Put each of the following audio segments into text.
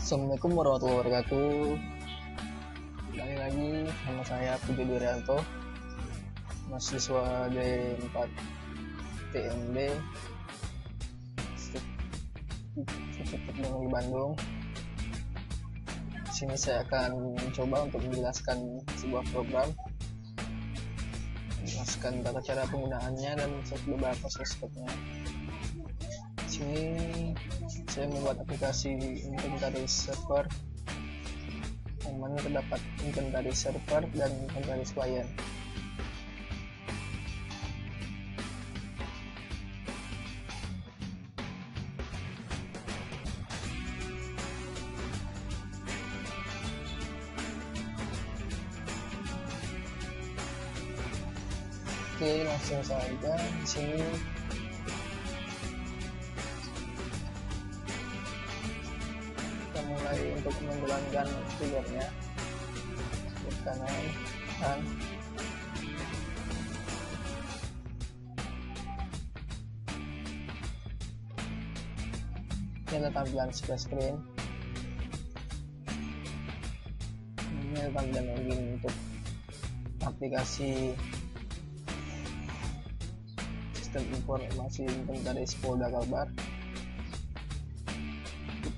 Assalamualaikum warahmatullahi wabarakatuh. Kembali lagi sama saya Puji Durianto, mahasiswa D4 TMB Institut Teknologi Bandung. Di sini saya akan mencoba untuk menjelaskan sebuah program, menjelaskan tata cara penggunaannya dan beberapa aspeknya. Di sini saya membuat aplikasi inventaris server yang mana terdapat inventaris server dan inventaris klien. Oke, langsung saja di sini. Kita mulai untuk menjalankan triggernya ke kanan dan ini adalah tampilan splash screen. Ini adalah tampilan login untuk aplikasi sistem informasi inventaris Polda Kalbar.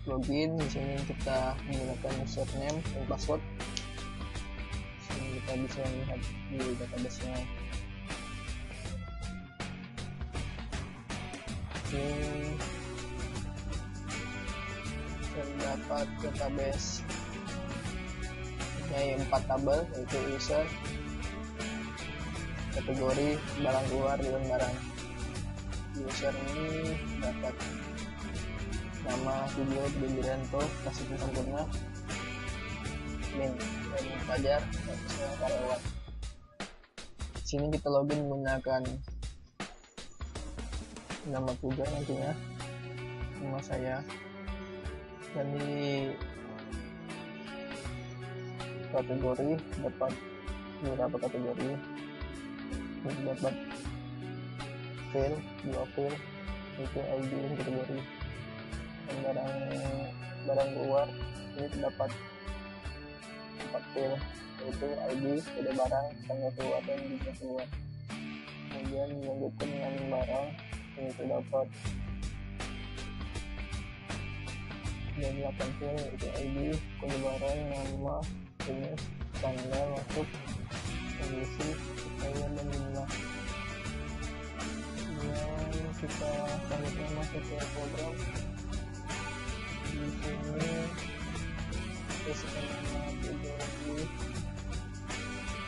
Login di sini kita menggunakan username dan password. Di sini kita bisa melihat di database-nya. Ini terdapat database yang 4 tabel, yaitu user, kategori, barang keluar, dan barang. User ini dapat nama, video, Durianto, kasih sempurna, link, dan pelajar, dan karyawan. Sini kita login menggunakan nama Puja nantinya, nama saya, dan di kategori dapat beberapa kategori, dapat file, 2 file, itu ID kategori. Dan barang keluar ini terdapat 4 file, yaitu ID, kode barang, tanggal keluar, dan jumlah keluar. Kemudian melanjutkan dengan barang, ini terdapat 8 file, yaitu ID, kode barang, nama, jenis, tanggal masuk, kondisi, supplier, dan jumlah. Kemudian kita selanjutnya masuk ke program. Di sini kita nama teknologi,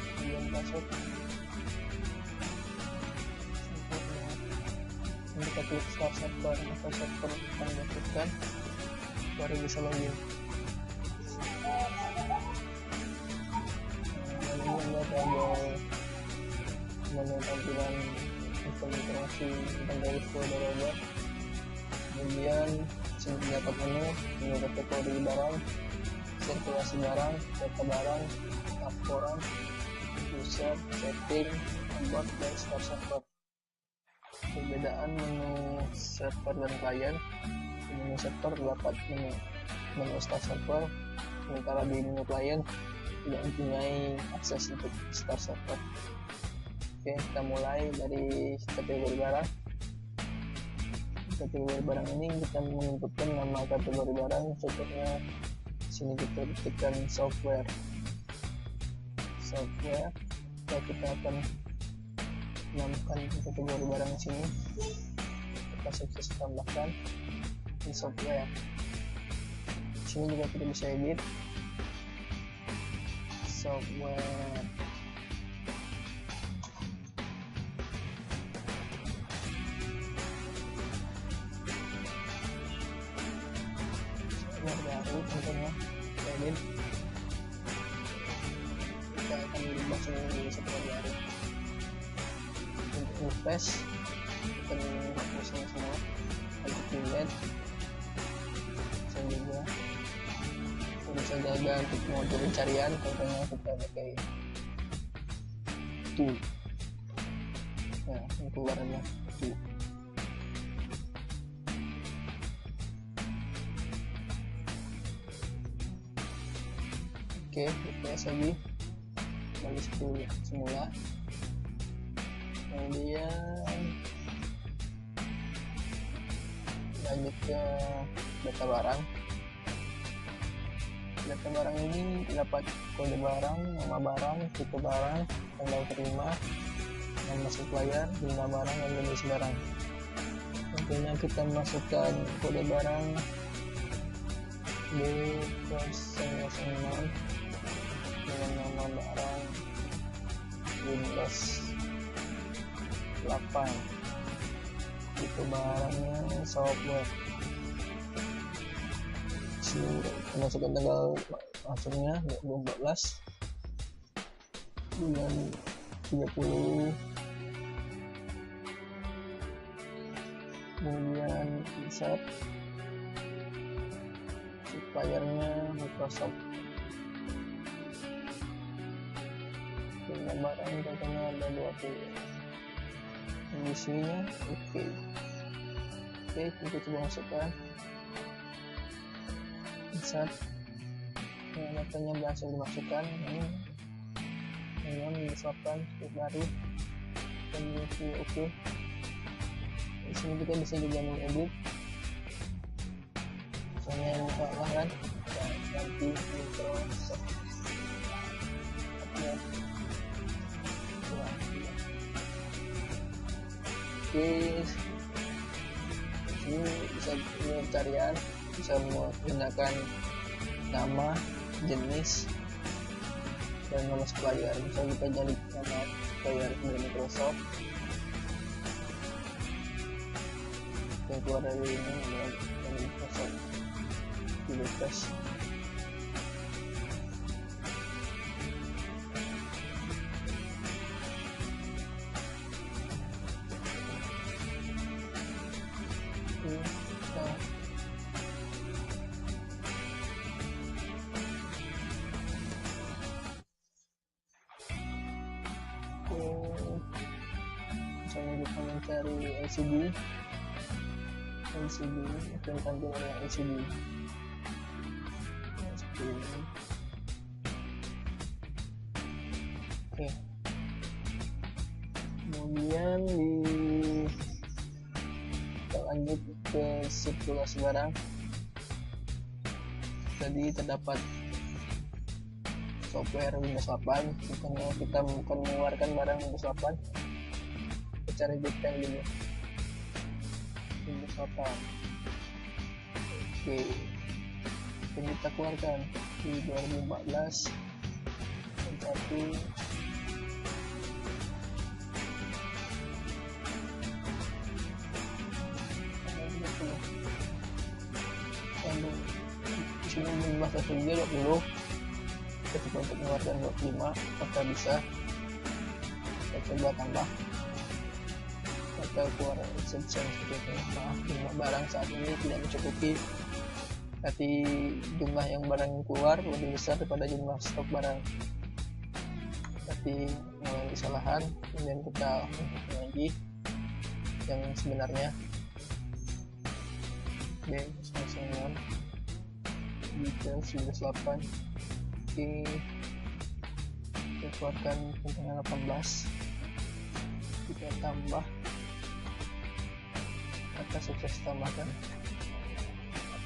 kemudian password. Kita klik start server atau server yang dibutuhkan, baru bisa login. Dan ini adalah tabel tampilan sistem informasi inventaris Polda Kalbar. Kemudian sini terdapat menu kategori barang, sirkulasi barang, data barang, laporan, user, setting, about, dan start server. Perbedaan menu server dan klien. Di menu server terdapat menu start server, sementara di menu klien tidak mempunyai akses untuk start server. Oke, kita mulai dari kategori barang. Kategori barang ini kita menginputkan nama kategori barang, contohnya sini kita ketikkan software. Kita akan menambahkan kategori barang di sini. Kita sukses tambahkan di software. Di sini juga kita bisa edit software. Baru contohnya edit, kita akan merubah semua menjadi software baru. Untuk refresh kita menghapusnya semua. Untuk delete bisa juga, bisa jaga untuk mode pencarian, contohnya kita pakai tool. Nah, ini keluarannya tool. Oke, refresh lagi, balik semula. Kemudian lanjut ke data barang. Data barang ini dapat kode barang, nama barang, tipe barang, tanggal terima, nama supplier, jumlah barang, dan jenis barang. Tentunya kita masukkan kode barang B006 dengan nama barang Windows 8. Tipe barangnya software. Masukkan tanggal masuknya 2014 bulan 30. Kemudian insert suppliernya Microsoft. Jumlah barang katanya ada 20. Isinya oke, kita coba masukkan insert. Datanya berhasil dimasukkan. Ini menyusulkan baru dan oke. Di sini kita bisa juga mengedit, misalnya yang salah kan ganti Microsoft ya. Oke, ini bisa pencarian, bisa menggunakan nama, jenis, dan nama supplier. Bisa kita jadi nama supplier dari Microsoft. Yang keluar dari ini adalah dari Microsoft Windows. Misalnya kita mencari LCD akan tampil oleh LCD. Oke, kemudian kita lanjut ke sirkulasi barang. Tadi terdapat software Windows 8, bukannya kita bukan mengeluarkan barang Windows 8. Kita cari detail dulu Windows 8. Oke, kita keluarkan di 2014 tapi disini jumlah tersedia 20. Ketika untuk mengeluarkan 25 maka bisa kita coba tambah atau keluar exception seperti itu. Maaf, jumlah barang saat ini tidak mencukupi, tapi jumlah yang barang yang keluar lebih besar daripada jumlah stok barang. Tapi mengalami kesalahan, kemudian kita lagi yang sebenarnya B006 detail 98. Oke, kita keluarkan tanggal 18, kita tambah, maka sukses tambahkan,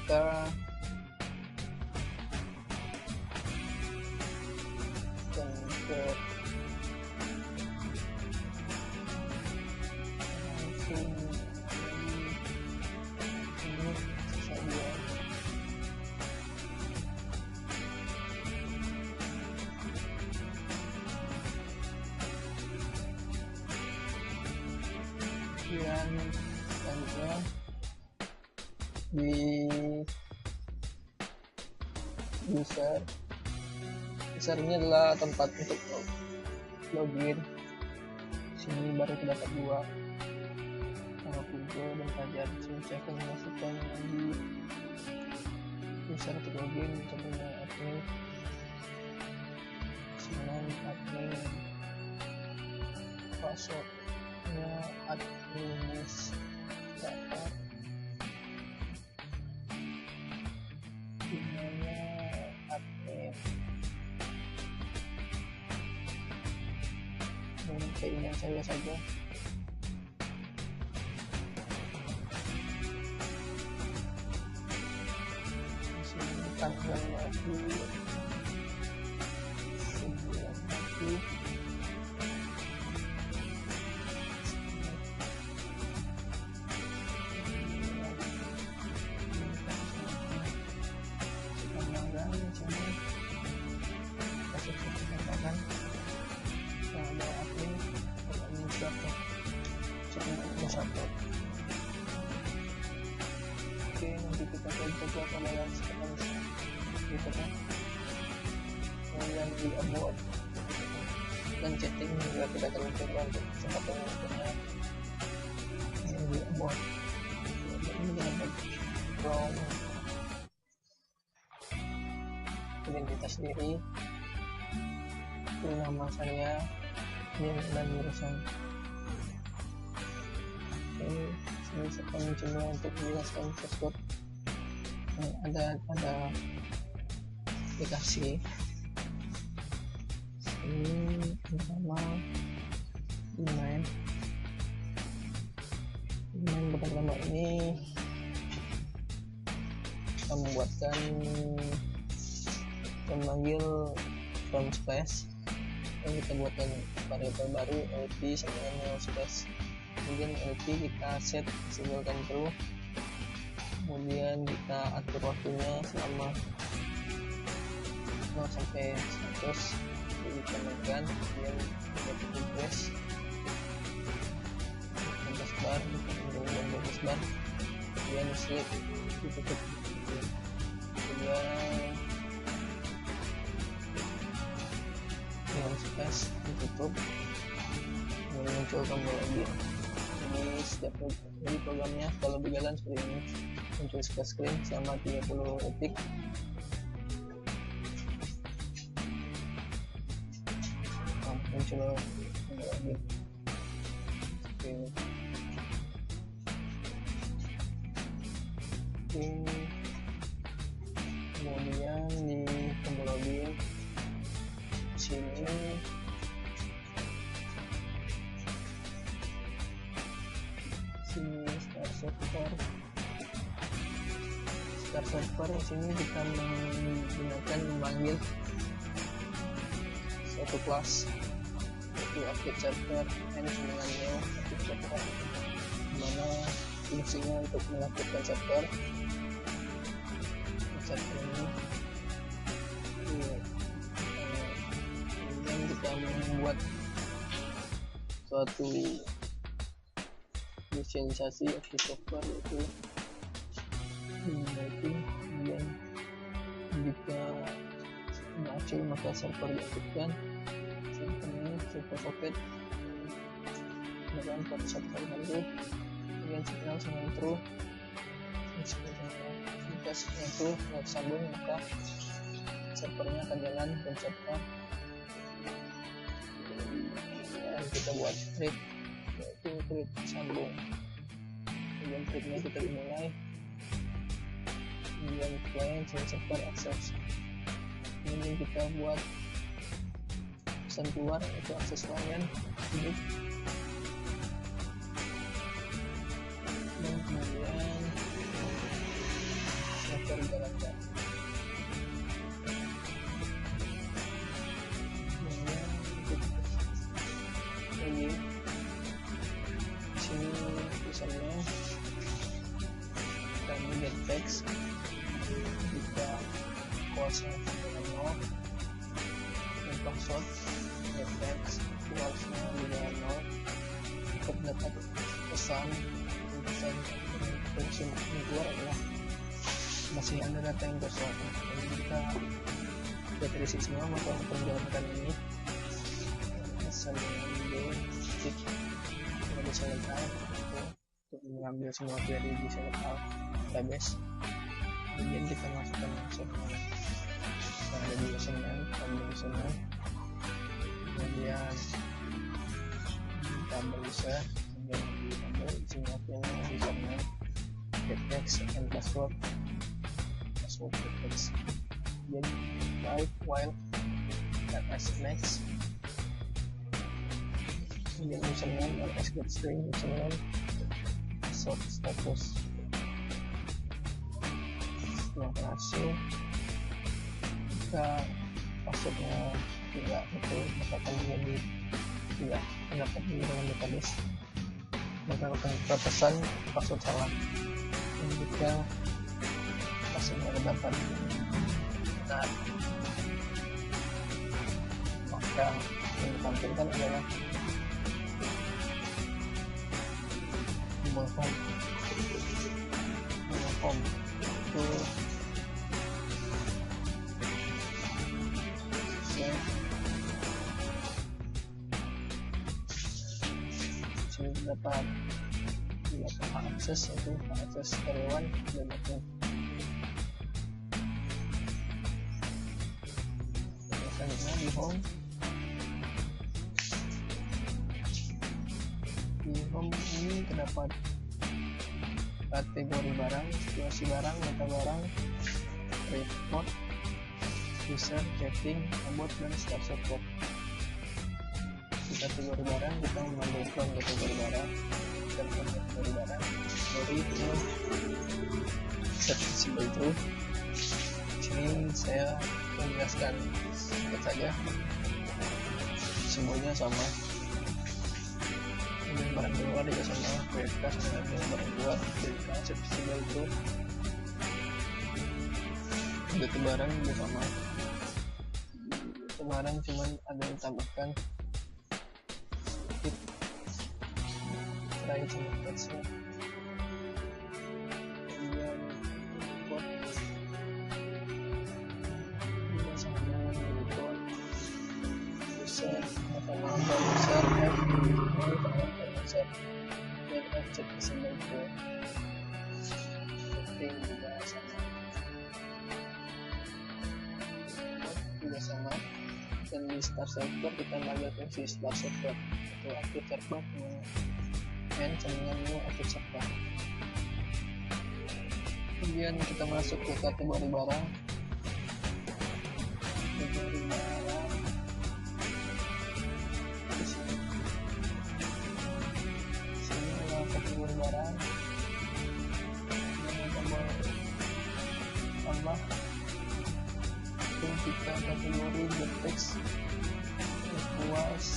maka dan ke langsung ini saja. Kemudian selanjutnya di user ini adalah tempat untuk login. Sini baru terdapat dua nama Google dan Fajar. Saya akan masukkan lagi user untuk login, contohnya admin, admin, passwordnya administrator, emailnya admin. pakai email saya saja. Tanggal lagi 9 lagi Oke, nanti kita coba pada yang sekarang gitu kan, kemudian di about dan chatting juga kita akan coba untuk siapa yang di about ini dapat from identitas diri, nama saya, dan jurusan. Ini saya akan mencoba untuk menjelaskan sesuatu. Ada aplikasi ini pertama email pertama ini kita membuatkan memanggil from space yang kita buatkan variabel baru LP sama dengan space. Kemudian LP kita set simbolkan true, kemudian kita atur waktunya selama 0 sampai 100, jadi kita mainkan, kemudian kita press bar, kemudian bar, kemudian sleep ditutup, kemudian yang space ditutup, kemudian muncul tombol lagi. Ini setiap dari programnya kalau berjalan seperti ini, muncul split screen selama 30 detik. Muncul lagi. Oke. Kemudian di tombol login sini start server di sini kita menggunakan memanggil satu kelas yaitu update server and dengan new update server, dimana fungsinya untuk mengaktifkan server ini. Kemudian kita membuat suatu inisialisasi aktif server yaitu kemudian jika berhasil maka server diaktifkan. Server socket dengan pada satu kali lalu, kemudian signal dengan true, jika signal true tersambung maka servernya akan jalan dan server. Dan kita buat thread yaitu thread sambung, kemudian threadnya kita dimulai, kemudian client dan server access. Ini kita buat pesan keluar itu akses klien hidup, dan kemudian server jalankan. Kemudian lagi sini tulisannya kami get text jika kuasa dengan 0 dan password get text kuasanya dengan 0 terdapat pesan yang keluar adalah masih ada data yang kosong. Jadi kita terisi semua maka untuk menjalankan ini pesan dengan titik kita bisa letak untuk mengambil semua query di select database. Kemudian kita masukkan langsung yang ada di username, kemudian tabel user, kemudian di tabel isinya punya username, get text and password get text. Kemudian while dan as next kemudian username ls get string username sort status. Setelah berhasil, jika passwordnya tidak betul maka akan menjadi tidak mendapat dengan database, maka akan kita pesan password salah. Dan jika passwordnya terdapat benar, maka yang ditampilkan adalah form itu dapat akses, yaitu akses karyawan dan admin. Selanjutnya di home ini terdapat kategori barang, situasi barang, data barang, report, user, chatting, robot, dan start support. Di kategori barang kita mengambil from kategori barang dan from kategori barang dari itu set visible true. Sini saya menjelaskan sedikit saja, semuanya sama. Kemudian barang keluar juga sama, verifikasi dengan barang keluar, verifikasi set visible true. Data barang juga sama. Barang cuman ada yang tambahkan terakhir sama teksnya. Kemudian report juga sama report user sama user user dan objek visible true. Setting juga sama, juga sama. Dan di start server kita ambil fungsi start server atau active server and dengan new active server. Kemudian kita masuk ke kategori barang. Kategori barang di sini adalah kategori barang. Tambah kita kategori the text equals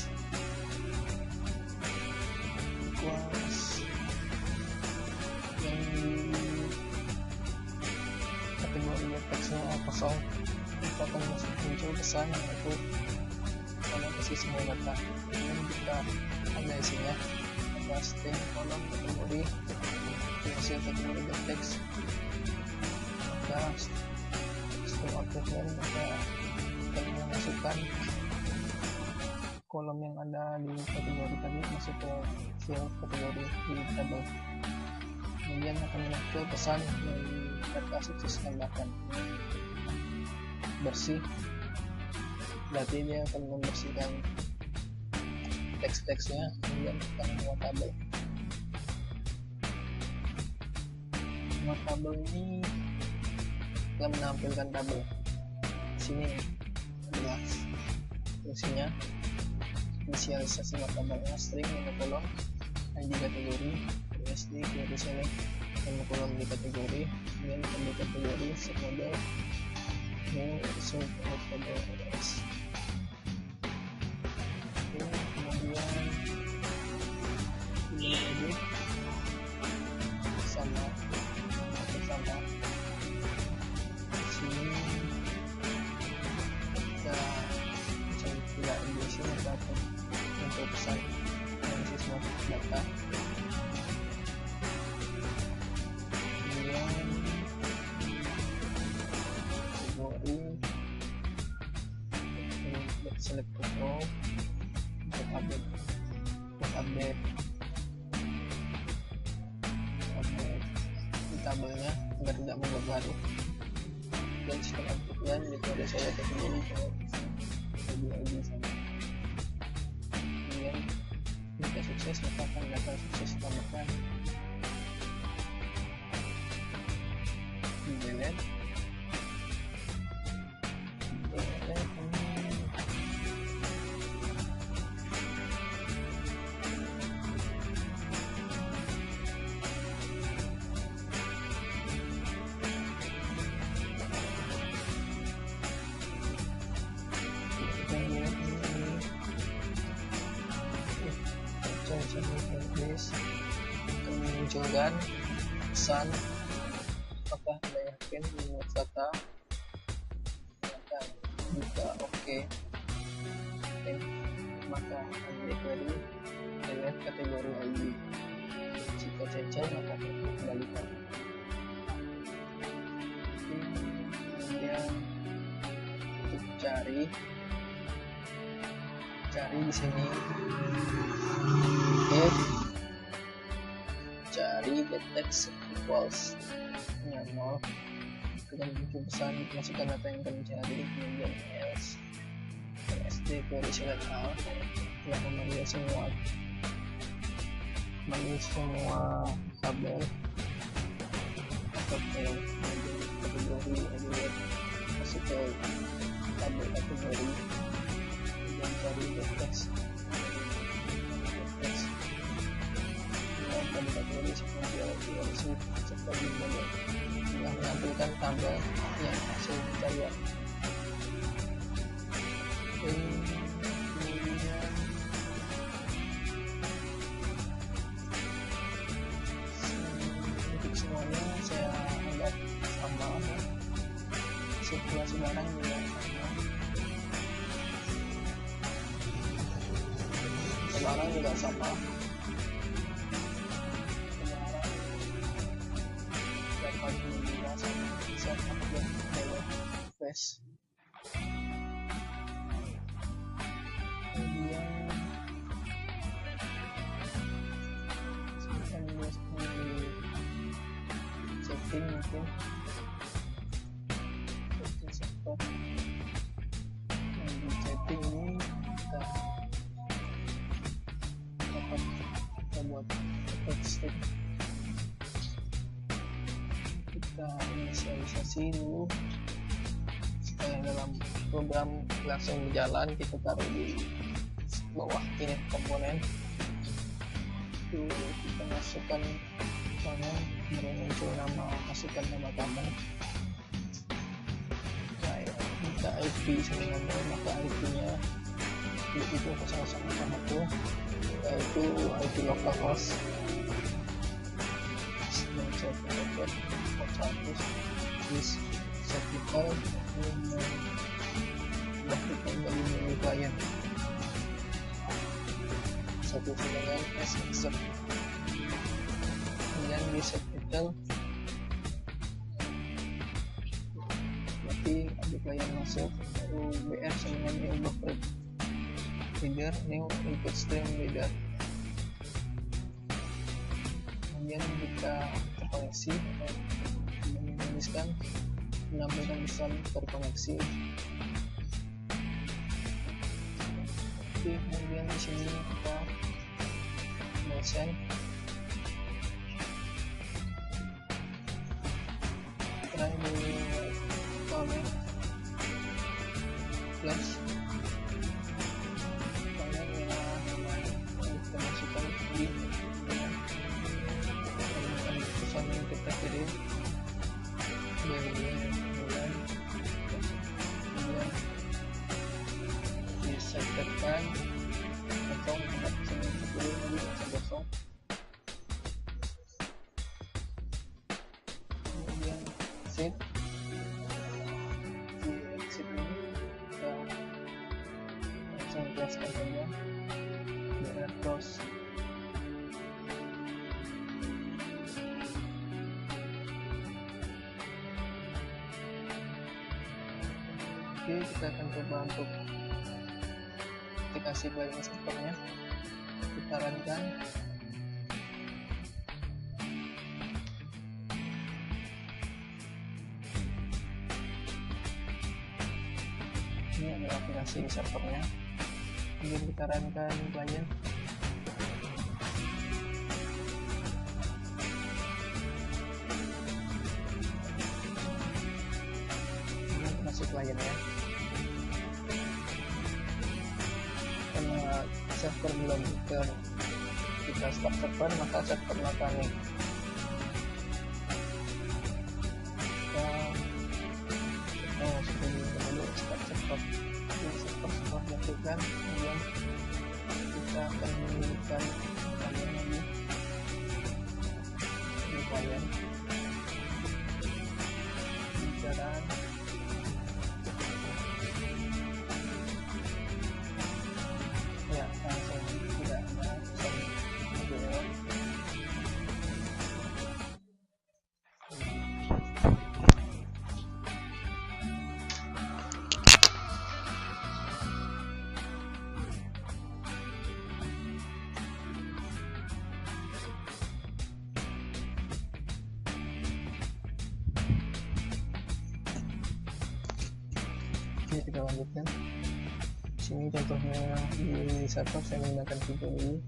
yang di kategori teksnya kosong, kita akan muncul pesan yaitu karena isi semua data. Kemudian kita ada isinya, ada string, kolom, kategori, hasil kategori the text, maka setelah outputnya maka kita memasukkan kolom yang ada di kategori tadi masuk ke file kategori di tabel. Kemudian akan muncul pesan dari data sukses tambahkan bersih, berarti dia akan membersihkan teks-teksnya. Kemudian kita membuat tabel. Membuat tabel ini kita menampilkan tabel. Sini adalah fungsinya, inisialisasi tabelnya string nama kolom, ID kategori, SD query select nama kolom di kategori, kemudian di kategori set model, new result tabel s. Kemudian ini edit sama sini kita tidak diisi maka untuk pesan analisis data. Kemudian kategori select row untuk update di tabelnya agar tidak membuat baru. Dan sistem outputnya metode saya kategori ID sama. Kemudian jika sukses maka akan data sukses tambahkan di delete. enggan pesan apakah Anda yakin membuat data. Jika oke, maka Anda query delete kategori ID. Jika cancel maka kembalikan. Kemudian untuk cari di sini if cari get text equals 0, dengan muncul pesan masukkan data yang kalian cari, kemudian else sd query select all yang memanggil semua tabel atau kategori edit, masuk ke tabel kategori dan cari text dan kategori seperti serta jumlah yang menampilkan tabel yang hasil pencarian. Kemudian untuk semuanya saya anggap sama, sirkulasi barang juga sama, barang juga sama, dapat juga sama, bisa upload lewat flash. Kemudian setting mungkin setting server yang di setting ini kita dapat buat text. Kita inisialisasi dulu supaya dalam program langsung berjalan. Kita taruh di bawah init komponen itu, kita masukkan mana baru muncul nama, masukkan nama kamu. Nah, kita IP sebenarnya, maka IP nya itu 001 yaitu IP localhost dan set paket 100 is certified dan dari klien satu dengan s kemudian di subtitle berarti ada klien masuk lalu BR dengan new buffer reader, new input stream reader. Kemudian kita terkoneksi dan menuliskan menampilkan pesan terkoneksi. Kemudian di sini kita send try dulu comment plus comment ya namanya kita masukkan di pesan yang kita kirim kemudian disetetkan atau tempat sini dulu kosong. Kemudian exit di exit ini kita langsung close-kan saja biar close. Oke, kita akan coba untuk aplikasi plugin servernya, kita runkan. Ini adalah aplikasi servernya, kemudian kita runkan plugin. Ini masuk plugin ya. Karena server belum kita start server, maka server akan dulu start server. Jadi server setelah dilakukan, kemudian kita akan menunjukkan kalian lagi klien jalan. Ya, langsung tidak ada video. Oke, kita lanjutkan. Sini contohnya di server saya menggunakan video ini.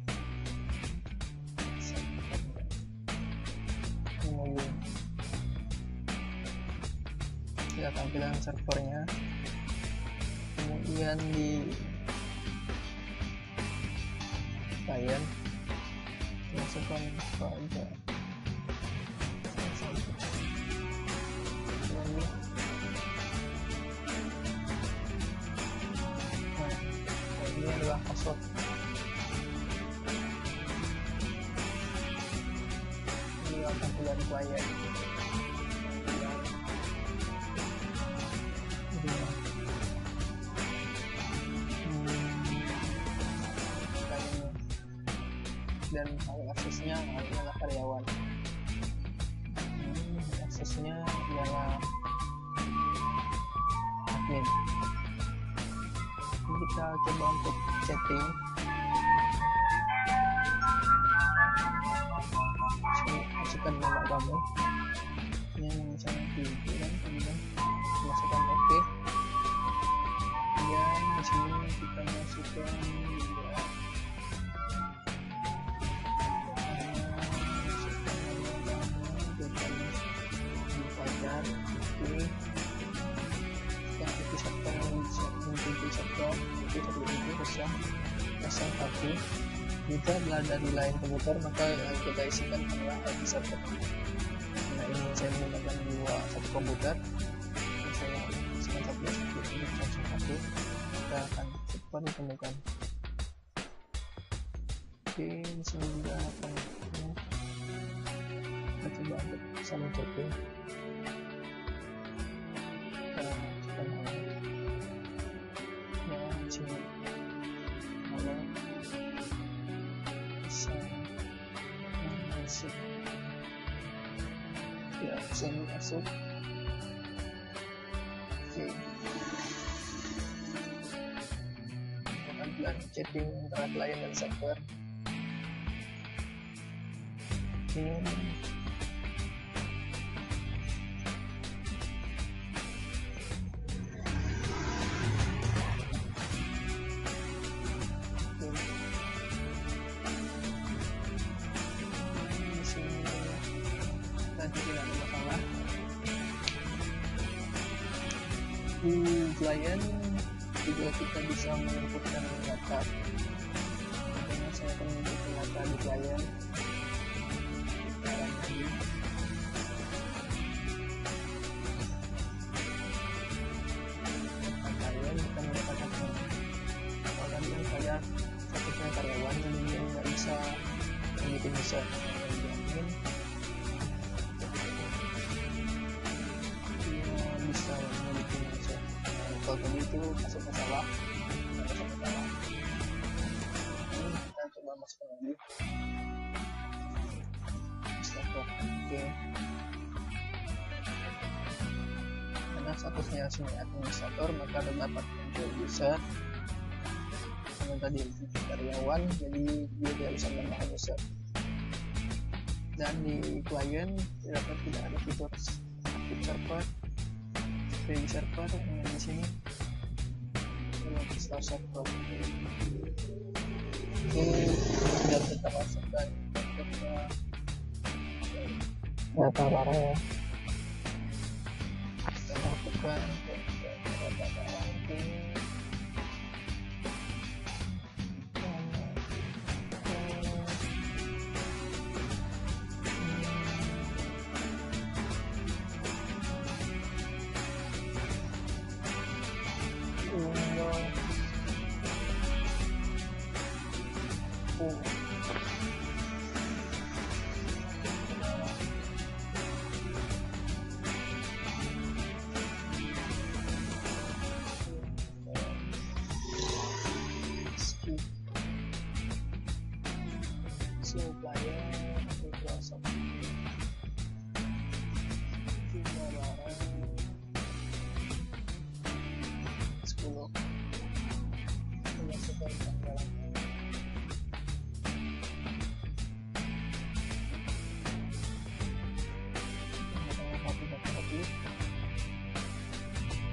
Kita tampilan servernya, kemudian di klien masukkan saja ini adalah password. Ini akan tampilan klien. Dan aksesnya adalah karyawan. Aksesnya adalah admin. Ini kita coba untuk setting. Masukkan nama kamu yang misalnya pilihan, kemudian masukkan OK. Dan di sini kita masukkan juga pasang kartu. Jika berada di lain komputer, maka yang kita isikan adalah IP server. Nah, ini saya menggunakan satu komputer. Saya isikan satu, kita akan cepat ditemukan. Oke, di sini juga akan kita coba untuk saling copy. Ya, sini masuk. Oke, tampilan chatting antara klien dan server. Tidak ada masalah. Di klien juga kita bisa menginputkan data. Makanya saya akan menginputkan data di klien. Sekarang lagi. Klien kita mendapatkan kalau tadi pada statusnya karyawan, jadi nggak bisa bikin user. Mungkin bisa memiliki user. Kalau tadi itu masuk masalah, ini kita coba masukkan lagi. Oke. Karena statusnya sini administrator, maka terdapat muncul user. Karena tadi karyawan, jadi dia tidak bisa menambahkan user. Dan di klien tidak ada fitur aktif server, free server yang di sini. Start server. Ini sudah kita masukkan data barang ya. Kita lakukan data barang ini.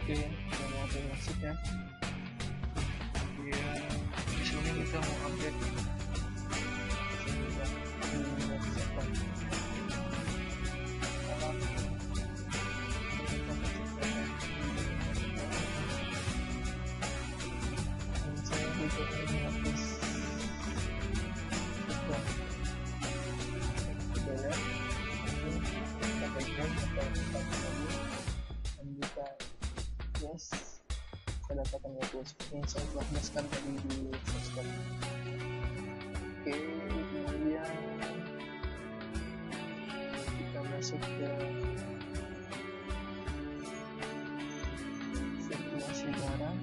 Oke, kita mau masuk ya. Ya, di sini kita mau update kedapatan itu seperti yang saya telah jelaskan tadi di subscribe. Oke, kemudian kita masuk ke sirkulasi barang.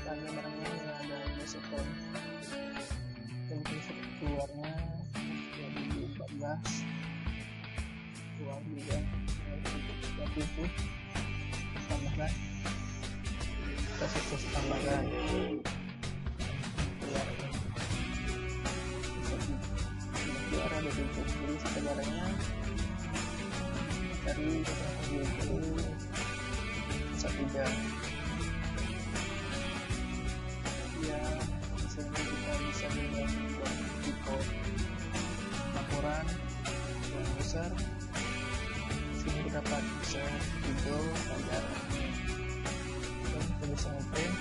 Karena barangnya ada gesekan, mungkin keluarnya 2014 keluar juga seperti itu. Tambahkan, kita sukses tambahkan keluar ada pintu sendiri sebenarnya dari beberapa video satu jam ya. Sehingga kita bisa membuat report laporan yang besar. Sini terdapat bisa video agar dan kita bisa ngeprint.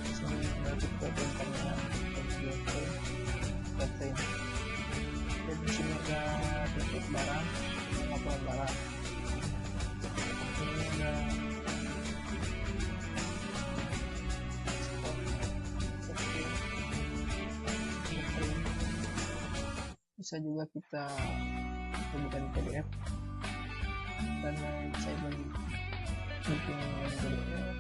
Sini berarti kita printernya dan print. Dan di sini ada titik barang, laporan barang. Ini ada bisa juga kita jadikan PDF karena saya bagi bikin PDF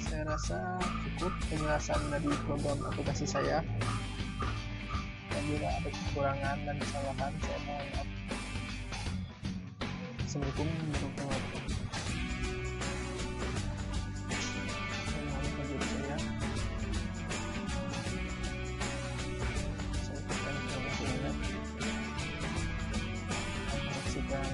saya rasa cukup penjelasan dari program aplikasi saya. Bila ada kekurangan dan kesalahan saya mohon maaf. Assalamualaikum warahmatullahi wabarakatuh. Saya akan menyaksikan